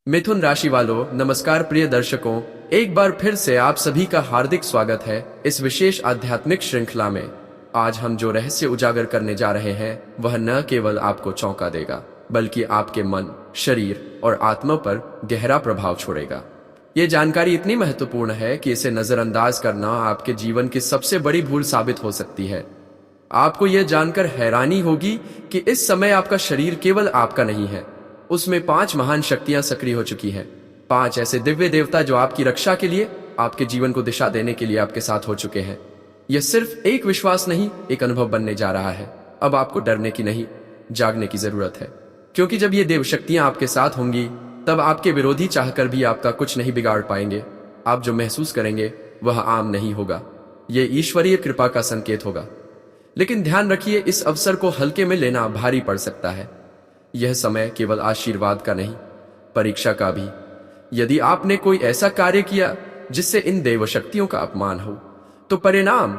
मिथुन राशि वालों, नमस्कार प्रिय दर्शकों। एक बार फिर से आप सभी का हार्दिक स्वागत है इस विशेष आध्यात्मिक श्रृंखला में। आज हम जो रहस्य उजागर करने जा रहे हैं वह न केवल आपको चौंका देगा बल्कि आपके मन, शरीर और आत्मा पर गहरा प्रभाव छोड़ेगा। ये जानकारी इतनी महत्वपूर्ण है कि इसे नजरअंदाज करना आपके जीवन की सबसे बड़ी भूल साबित हो सकती है। आपको यह जानकर हैरानी होगी कि इस समय आपका शरीर केवल आपका नहीं है, उसमें 5 महान शक्तियां सक्रिय हो चुकी हैं। 5 ऐसे दिव्य देवता जो आपकी रक्षा के लिए, आपके जीवन को दिशा देने के लिए आपके साथ हो चुके हैं। यह सिर्फ एक विश्वास नहीं, एक अनुभव बनने जा रहा है। अब आपको डरने की नहीं, जागने की जरूरत है, क्योंकि जब ये देव शक्तियां आपके साथ होंगी तब आपके विरोधी चाहकर भी आपका कुछ नहीं बिगाड़ पाएंगे। आप जो महसूस करेंगे वह आम नहीं होगा, यह ईश्वरीय कृपा का संकेत होगा। लेकिन ध्यान रखिए, इस अवसर को हल्के में लेना भारी पड़ सकता है। यह समय केवल आशीर्वाद का नहीं, परीक्षा का भी। यदि आपने कोई ऐसा कार्य किया जिससे इन देव शक्तियों का अपमान हो, तो परिणाम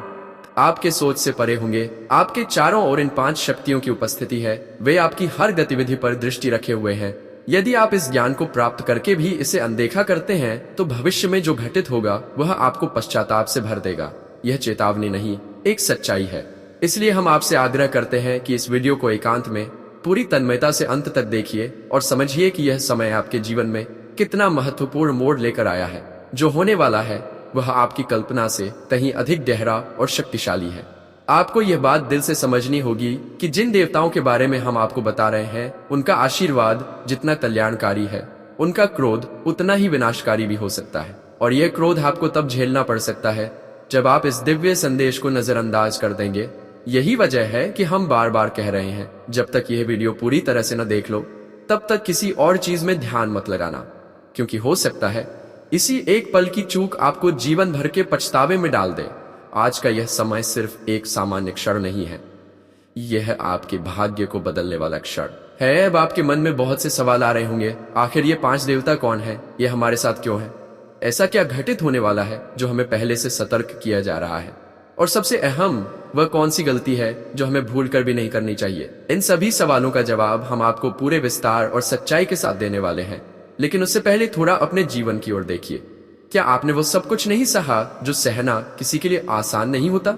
आपके सोच से परे होंगे। आपके चारों ओर इन 5 शक्तियों की उपस्थिति है, वे आपकी हर गतिविधि पर दृष्टि रखे हुए हैं। यदि आप इस ज्ञान को प्राप्त करके भी इसे अनदेखा करते हैं तो भविष्य में जो घटित होगा वह आपको पश्चाताप से भर देगा। यह चेतावनी नहीं, एक सच्चाई है। इसलिए हम आपसे आग्रह करते हैं कि इस वीडियो को एकांत में पूरी तन्मयता से अंत तक देखिए और समझिए कि यह समय आपके जीवन में कितना महत्वपूर्ण मोड़ लेकर आया है। जो होने वाला है वह आपकी कल्पना से कहीं अधिक गहरा और शक्तिशाली है। आपको यह बात दिल से समझनी होगी कि जिन देवताओं के बारे में हम आपको बता रहे हैं, उनका आशीर्वाद जितना कल्याणकारी है, उनका क्रोध उतना ही विनाशकारी भी हो सकता है। और यह क्रोध आपको तब झेलना पड़ सकता है जब आप इस दिव्य संदेश को नजरअंदाज कर देंगे। यही वजह है कि हम बार बार कह रहे हैं, जब तक यह वीडियो पूरी तरह से न देख लो तब तक किसी और चीज में ध्यान मत लगाना, क्योंकि हो सकता है इसी एक पल की चूक आपको जीवन भर के पछतावे में डाल दे। आज का यह समय सिर्फ एक सामान्य क्षण नहीं है, यह आपके भाग्य को बदलने वाला क्षण है। अब आपके मन में बहुत से सवाल आ रहे होंगे, आखिर ये 5 देवता कौन है, ये हमारे साथ क्यों है, ऐसा क्या घटित होने वाला है जो हमें पहले से सतर्क किया जा रहा है, और सबसे अहम वह कौन सी गलती है जो हमें भूल कर भी नहीं करनी चाहिए। इन सभी सवालों का जवाब हम आपको पूरे विस्तार और सच्चाई के साथ देने वाले हैं। लेकिन उससे पहले थोड़ा अपने जीवन की ओर देखिए। क्या आपने वो सब कुछ नहीं सहा जो सहना किसी के लिए आसान नहीं होता?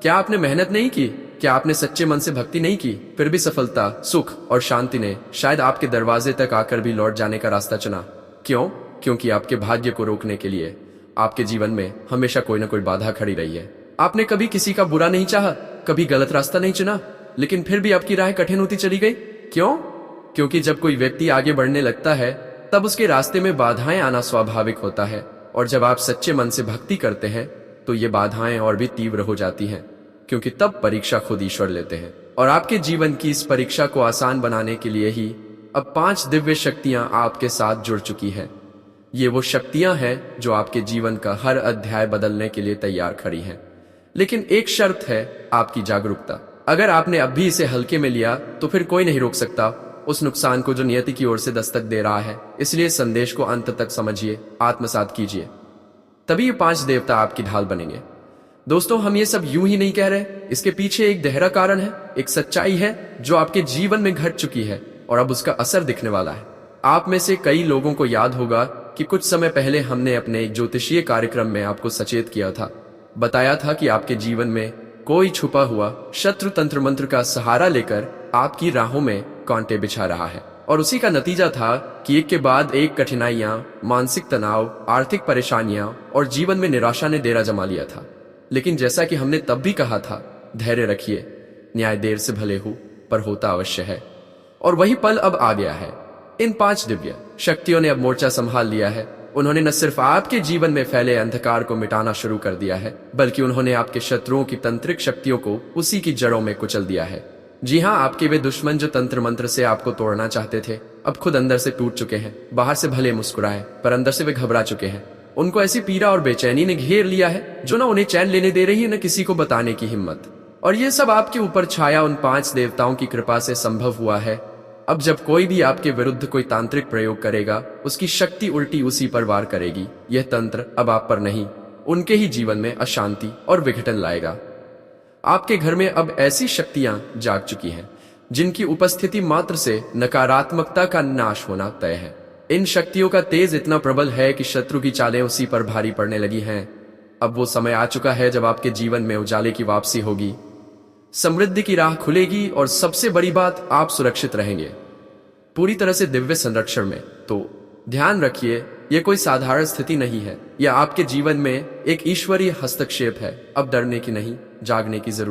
क्या आपने मेहनत नहीं की? क्या आपने सच्चे मन से भक्ति नहीं की? फिर भी सफलता, सुख और शांति ने शायद आपके दरवाजे तक आकर भी लौट जाने का रास्ता चुना। क्यों? क्योंकि आपके भाग्य को रोकने के लिए आपके जीवन में हमेशा कोई ना कोई बाधा खड़ी रही है। आपने कभी किसी का बुरा नहीं चाहा, कभी गलत रास्ता नहीं चुना, लेकिन फिर भी आपकी राह कठिन होती चली गई। क्यों? क्योंकि जब कोई व्यक्ति आगे बढ़ने लगता है तब उसके रास्ते में बाधाएं आना स्वाभाविक होता है, और जब आप सच्चे मन से भक्ति करते हैं तो ये बाधाएं और भी तीव्र हो जाती हैं, क्योंकि तब परीक्षा खुद ईश्वर लेते हैं। और आपके जीवन की इस परीक्षा को आसान बनाने के लिए ही अब 5 दिव्य शक्तियां आपके साथ जुड़ चुकी हैं। ये वो शक्तियां हैं जो आपके जीवन का हर अध्याय बदलने के लिए तैयार खड़ी हैं। लेकिन एक शर्त है, आपकी जागरूकता। अगर आपने अब भी इसे हल्के में लिया तो फिर कोई नहीं रोक सकता उस नुकसान को जो नियति की ओर से दस्तक दे रहा है। इसलिए संदेश को अंत तक समझिए, आत्मसात कीजिए, तभी ये 5 देवता आपकी ढाल बनेंगे। दोस्तों, हम ये सब यूं ही नहीं कह रहे, इसके पीछे एक गहरा कारण है, एक सच्चाई है जो आपके जीवन में घट चुकी है और अब उसका असर दिखने वाला है। आप में से कई लोगों को याद होगा कि कुछ समय पहले हमने अपने एक ज्योतिषीय कार्यक्रम में आपको सचेत किया था, बताया था कि आपके जीवन में कोई छुपा हुआ शत्रु तंत्र मंत्र का सहारा लेकर आपकी राहों में कांटे बिछा रहा है। और उसी का नतीजा था कि एक के बाद एक कठिनाइयां, मानसिक तनाव, आर्थिक परेशानियां और जीवन में निराशा ने डेरा जमा लिया था। लेकिन जैसा कि हमने तब भी कहा था, धैर्य रखिए, न्याय देर से भले हो पर होता अवश्य है। और वही पल अब आ गया है। इन 5 दिव्य शक्तियों ने अब मोर्चा संभाल लिया है। उन्होंने न सिर्फ आपके जीवन में फैले अंधकार को मिटाना शुरू कर दिया है, बल्कि उन्होंने आपके शत्रुओं की तंत्रिक शक्तियों को उसी की जड़ों में कुचल दिया है। जी हाँ, आपके वे दुश्मन जो तंत्र मंत्र से आपको तोड़ना चाहते थे, अब खुद अंदर से टूट चुके हैं। बाहर से भले मुस्कुराए पर अंदर से वे घबरा चुके हैं। उनको ऐसी पीड़ा और बेचैनी ने घेर लिया है जो न उन्हें चैन लेने दे रही है, न किसी को बताने की हिम्मत। और ये सब आपके ऊपर छाया उन 5 देवताओं की कृपा से संभव हुआ है। अब जब कोई भी आपके विरुद्ध कोई तांत्रिक प्रयोग करेगा, उसकी शक्ति उल्टी उसी पर वार करेगी। यह तंत्र अब आप पर नहीं, उनके ही जीवन में अशांति और विघटन लाएगा। आपके घर में अब ऐसी शक्तियां जाग चुकी हैं जिनकी उपस्थिति मात्र से नकारात्मकता का नाश होना तय है। इन शक्तियों का तेज इतना प्रबल है कि शत्रु की चालें उसी पर भारी पड़ने लगी हैं। अब वो समय आ चुका है जब आपके जीवन में उजाले की वापसी होगी, समृद्धि की राह खुलेगी और सबसे बड़ी बात, आप सुरक्षित रहेंगे, पूरी तरह से दिव्य संरक्षण में। तो ध्यान रखिए, यह कोई साधारण स्थिति नहीं है, यह आपके जीवन में एक ईश्वरीय हस्तक्षेप है। अब डरने की नहीं, जागने की जरूरत